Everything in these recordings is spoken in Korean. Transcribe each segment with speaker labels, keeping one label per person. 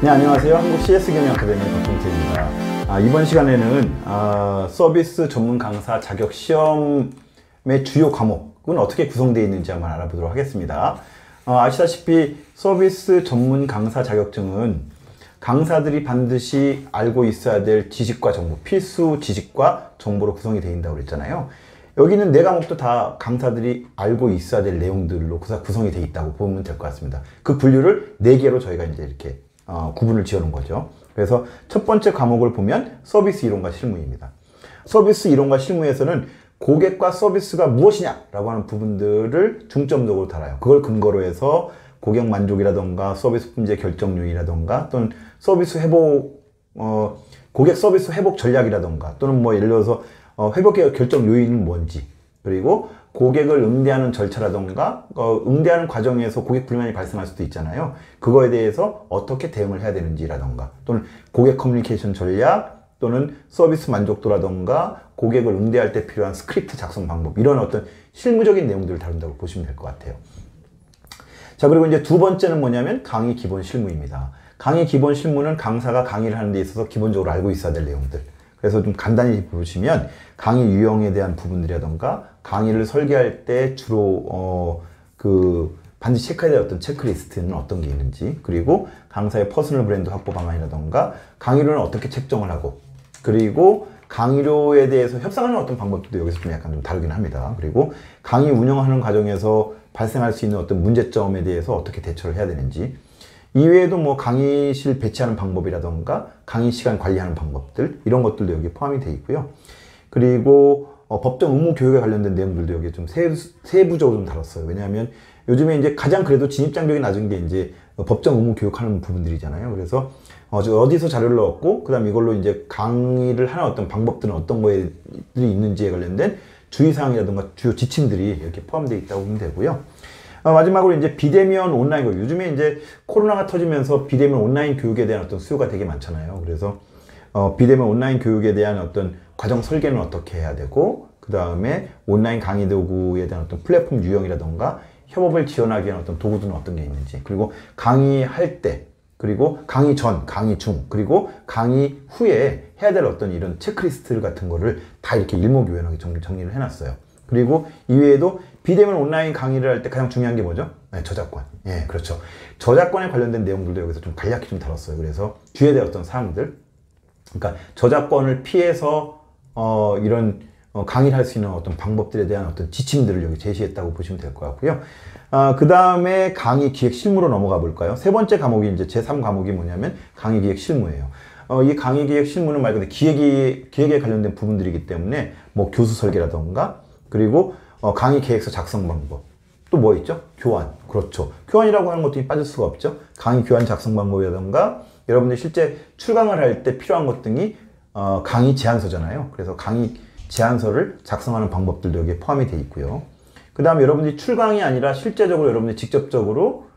Speaker 1: 네, 안녕하세요. 한국 CS 경영 아카데미 박종태입니다. 이번 시간에는 서비스 전문 강사 자격 시험의 주요 과목은 어떻게 구성되어 있는지 한번 알아보도록 하겠습니다. 아시다시피 서비스 전문 강사 자격증은 강사들이 반드시 알고 있어야 될 지식과 정보, 필수 지식과 정보로 구성이 되어 있다고 그랬잖아요. 여기는 네 과목도 다 강사들이 알고 있어야 될 내용들로 구성이 되어 있다고 보면 될 것 같습니다. 그 분류를 네 개로 저희가 이제 이렇게 구분을 지어 놓은 거죠. 그래서 첫 번째 과목을 보면 서비스 이론과 실무입니다. 서비스 이론과 실무에서는 고객과 서비스가 무엇이냐라고 하는 부분들을 중점적으로 다뤄요. 그걸 근거로 해서 고객 만족이라던가 서비스 문제 결정 요인이라던가 또는 서비스 회복, 고객 서비스 회복 전략이라던가 또는 뭐 예를 들어서 회복 결정 요인은 뭔지, 그리고 고객을 응대하는 절차라던가 응대하는 과정에서 고객 불만이 발생할 수도 있잖아요. 그거에 대해서 어떻게 대응을 해야 되는지라던가 또는 고객 커뮤니케이션 전략 또는 서비스 만족도라던가 고객을 응대할 때 필요한 스크립트 작성 방법, 이런 어떤 실무적인 내용들을 다룬다고 보시면 될 것 같아요. 자, 그리고 이제 두 번째는 뭐냐면 강의 기본 실무입니다. 강의 기본 실무는 강사가 강의를 하는 데 있어서 기본적으로 알고 있어야 될 내용들. 그래서 좀 간단히 보시면 강의 유형에 대한 부분들이라던가 강의를 설계할 때 주로 반드시 체크해야 될 어떤 체크리스트는 어떤 게 있는지, 그리고 강사의 퍼스널 브랜드 확보 방안이라던가 강의료는 어떻게 책정을 하고, 그리고 강의료에 대해서 협상하는 어떤 방법도 여기서 좀 약간 좀 다르긴 합니다. 그리고 강의 운영하는 과정에서 발생할 수 있는 어떤 문제점에 대해서 어떻게 대처를 해야 되는지, 이외에도 뭐 강의실 배치하는 방법이라던가 강의 시간 관리하는 방법들, 이런 것들도 여기 포함이 되어 있고요. 그리고 법정 의무 교육에 관련된 내용들도 여기 좀 세부적으로 좀 다뤘어요. 왜냐하면 요즘에 이제 가장 그래도 진입장벽이 낮은 게 이제 법정 의무 교육하는 부분들이잖아요. 그래서 어디서 자료를 얻고 그다음 이걸로 이제 강의를 하는 어떤 방법들은 어떤 거들이 있는지에 관련된 주의사항이라든가 주요 지침들이 이렇게 포함되어 있다고 보면 되고요. 마지막으로 이제 비대면 온라인 교육. 요즘에 이제 코로나가 터지면서 비대면 온라인 교육에 대한 어떤 수요가 되게 많잖아요. 그래서 비대면 온라인 교육에 대한 어떤 과정 설계는 어떻게 해야 되고, 그 다음에 온라인 강의 도구에 대한 어떤 플랫폼 유형이라던가 협업을 지원하기 위한 어떤 도구들은 어떤 게 있는지, 그리고 강의할 때, 그리고 강의 전, 강의 중, 그리고 강의 후에 해야 될 어떤 이런 체크리스트 같은 거를 다 이렇게 일목요연하게 정리를 해놨어요. 그리고 이외에도 비대면 온라인 강의를 할 때 가장 중요한 게 뭐죠? 네, 저작권. 예, 그렇죠. 저작권에 관련된 내용들도 여기서 좀 간략히 좀 다뤘어요. 그래서 주의해야 될 어떤 사항들. 그러니까 저작권을 피해서 이런 강의를 할 수 있는 어떤 방법들에 대한 어떤 지침들을 여기 제시했다고 보시면 될 것 같고요. 그 다음에 강의 기획 실무로 넘어가 볼까요? 세 번째 과목이 이제 제3 과목이 뭐냐면 강의 기획 실무예요. 이 강의 기획 실무는 말 그대로 기획에 관련된 부분들이기 때문에 뭐 교수 설계라던가, 그리고 강의 계획서 작성 방법, 또 뭐 있죠? 교환. 그렇죠. 교환이라고 하는 것들이 빠질 수가 없죠. 강의 교환 작성 방법이라던가, 여러분들이 실제 출강을 할 때 필요한 것 등이 강의 제안서잖아요. 그래서 강의 제안서를 작성하는 방법들도 여기에 포함이 되어 있고요. 그 다음에 여러분들이 출강이 아니라 실제적으로 여러분들이 직접적으로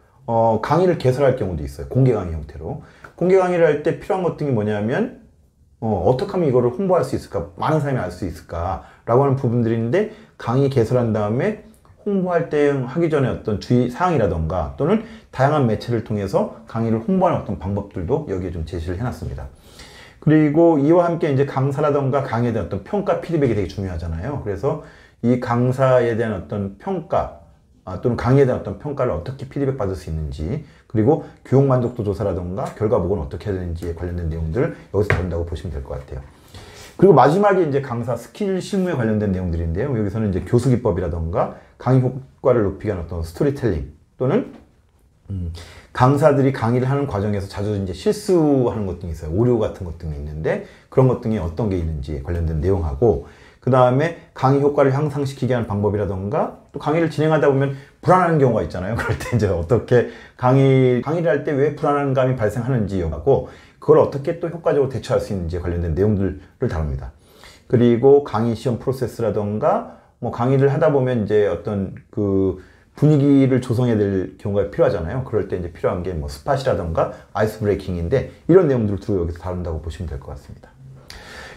Speaker 1: 강의를 개설할 경우도 있어요. 공개 강의 형태로. 공개 강의를 할 때 필요한 것 등이 뭐냐면 어떻게 하면 이거를 홍보할 수 있을까? 많은 사람이 알 수 있을까? 라고 하는 부분들인데, 강의 개설한 다음에 홍보할 때 하기 전에 어떤 주의 사항이라던가 또는 다양한 매체를 통해서 강의를 홍보하는 어떤 방법들도 여기에 좀 제시를 해놨습니다. 그리고 이와 함께 이제 강사라던가 강의에 대한 어떤 평가 피드백이 되게 중요하잖아요. 그래서 이 강사에 대한 어떤 평가 또는 강의에 대한 어떤 평가를 어떻게 피드백 받을 수 있는지, 그리고 교육 만족도 조사라던가 결과 보고는 어떻게 해야 되는지에 관련된 내용들을 여기서 다룬다고 보시면 될 것 같아요. 그리고 마지막에 이제 강사 스킬 실무에 관련된 내용들인데요. 여기서는 이제 교수 기법이라던가 강의 효과를 높이기 위한 어떤 스토리텔링, 또는 강사들이 강의를 하는 과정에서 자주 이제 실수하는 것 등이 있어요. 오류 같은 것 등이 있는데 그런 것 등이 어떤 게 있는지에 관련된 내용하고, 그 다음에 강의 효과를 향상시키게 하는 방법이라던가, 또 강의를 진행하다 보면 불안한 경우가 있잖아요. 그럴 때 이제 어떻게 강의를 할 때 왜 불안한 감이 발생하는지 하고, 그걸 어떻게 또 효과적으로 대처할 수 있는지에 관련된 내용들을 다룹니다. 그리고 강의 시험 프로세스라던가, 뭐 강의를 하다 보면 이제 어떤 그 분위기를 조성해야 될 경우가 필요하잖아요. 그럴 때 이제 필요한 게 뭐 스팟이라던가 아이스 브레이킹인데, 이런 내용들을 주로 여기서 다룬다고 보시면 될 것 같습니다.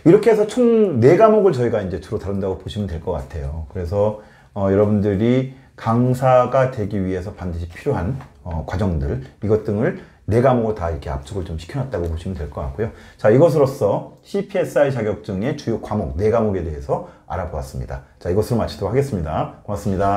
Speaker 1: 이렇게 해서 총 4과목을 저희가 이제 주로 다룬다고 보시면 될 것 같아요. 그래서 여러분들이 강사가 되기 위해서 반드시 필요한 과정들, 이것 등을 4과목을 다 이렇게 압축을 좀 시켜놨다고 보시면 될 것 같고요. 자, 이것으로써 CPSI 자격증의 주요 과목, 4과목에 대해서 알아보았습니다. 자, 이것으로 마치도록 하겠습니다. 고맙습니다.